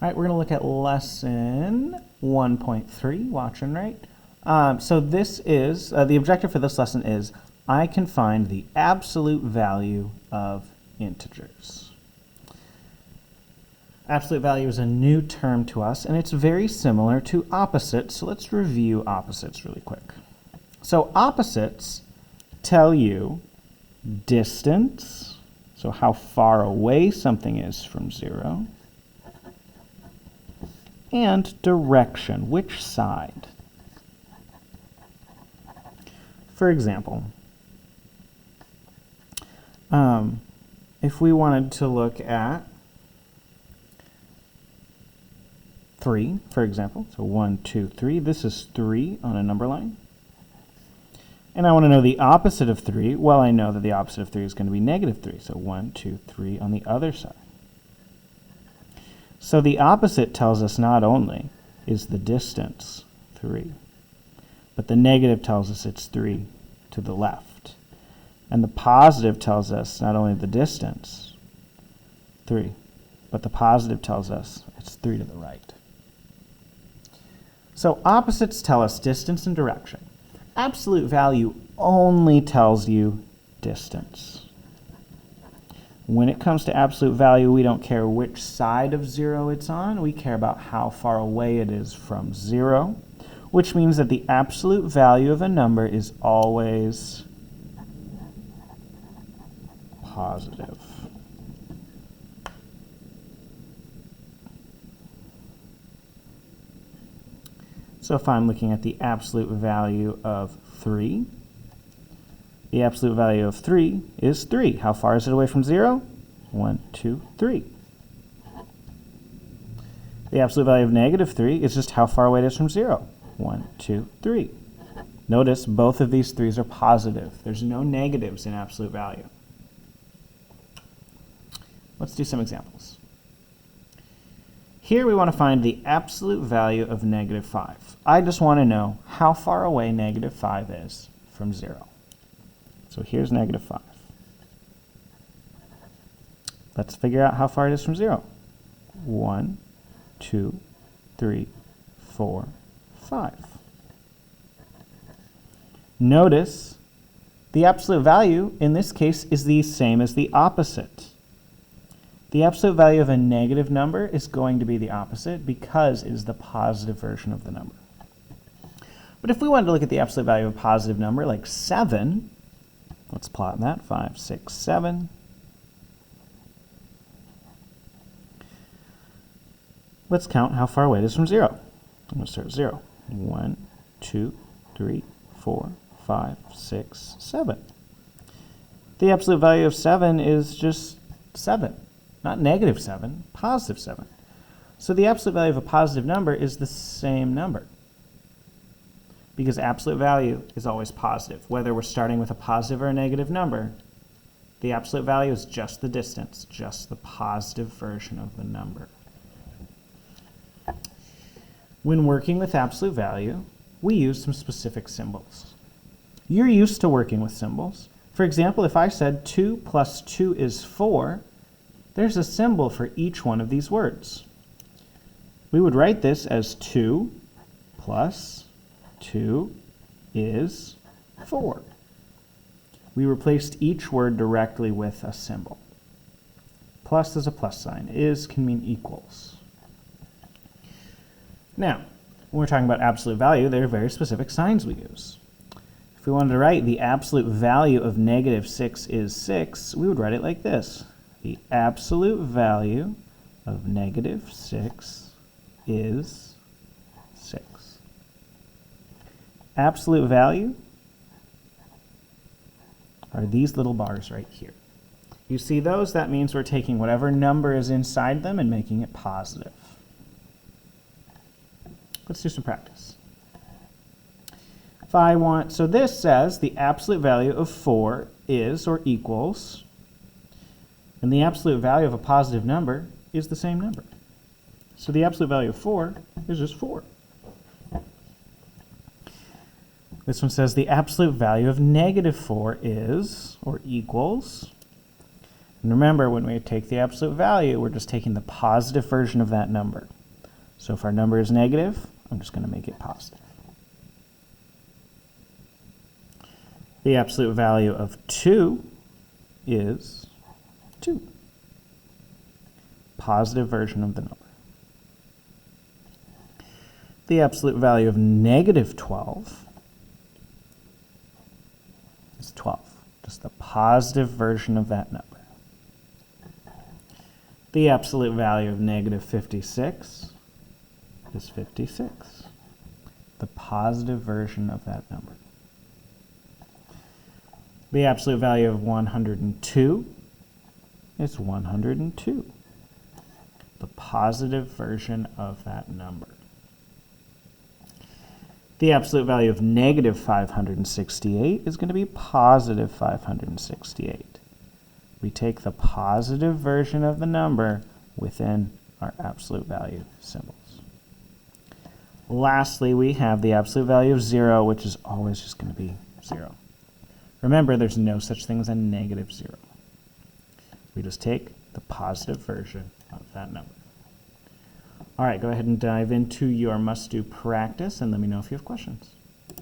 All right, we're going to look at lesson 1.3, watch and write. So this is, the objective for this lesson is, I can find the absolute value of integers. Absolute value is a new term to us, and it's very similar to opposites. So let's review opposites really quick. So opposites tell you distance, so how far away something is from zero, and direction, which side. For example, if we wanted to look at 3, for example, so 1, 2, 3, this is 3 on a number line. And I want to know the opposite of 3. Well, I know that the opposite of 3 is going to be negative 3, so 1, 2, 3 on the other side. So the opposite tells us not only is the distance 3, but the negative tells us it's 3 to the left. And the positive tells us not only the distance, 3, but the positive tells us it's 3 to the right. So opposites tell us distance and direction. Absolute value only tells you distance. When it comes to absolute value, we don't care which side of 0 it's on. We care about how far away it is from 0, which means that the absolute value of a number is always positive. So if I'm looking at the absolute value of 3, the absolute value of 3 is 3. How far is it away from 0? 1, 2, 3. The absolute value of negative 3 is just how far away it is from 0. 1, 2, 3. Notice both of these 3's are positive. There's no negatives in absolute value. Let's do some examples. Here we want to find the absolute value of negative 5. I just want to know how far away negative 5 is from 0. So here's negative 5. Let's figure out how far it is from 0. 1, 2, 3, 4, 5. Notice the absolute value in this case is the same as the opposite. The absolute value of a negative number is going to be the opposite because it is the positive version of the number. But if we wanted to look at the absolute value of a positive number like 7, let's plot that, 5, 6, 7. Let's count how far away it is from 0. I'm going to start at 0. 1, 2, 3, 4, 5, 6, 7. The absolute value of 7 is just 7. Not negative 7, positive 7. So the absolute value of a positive number is the same number, because absolute value is always positive. Whether we're starting with a positive or a negative number, the absolute value is just the distance, just the positive version of the number. When working with absolute value, we use some specific symbols. You're used to working with symbols. For example, if I said 2 plus 2 is 4, there's a symbol for each one of these words. We would write this as 2 plus 2 is 4. We replaced each word directly with a symbol. Plus is a plus sign. Is can mean equals. Now, when we're talking about absolute value, there are very specific signs we use. If we wanted to write the absolute value of negative 6 is 6, we would write it like this. The absolute value of negative 6 is 6. Absolute value are these little bars right here. You see those? That means we're taking whatever number is inside them and making it positive. Let's do some practice. So this says the absolute value of 4 is or equals, and the absolute value of a positive number is the same number. So the absolute value of 4 is just 4. This one says the absolute value of negative 4 is or equals, And remember, when we take the absolute value, we're just taking the positive version of that number. So if our number is negative, I'm just going to make it positive. The absolute value of 2 is 2. Positive version of the number. The absolute value of negative 12 is 12. Just the positive version of that number. The absolute value of negative 56 is 56. The positive version of that number. The absolute value of 102 is 102. The positive version of that number. The absolute value of negative 568 is going to be positive 568. We take the positive version of the number within our absolute value symbols. Lastly, we have the absolute value of 0, which is always just going to be 0. Remember, there's no such thing as a negative 0. We just take the positive version of that number. All right, go ahead and dive into your must-do practice and let me know if you have questions.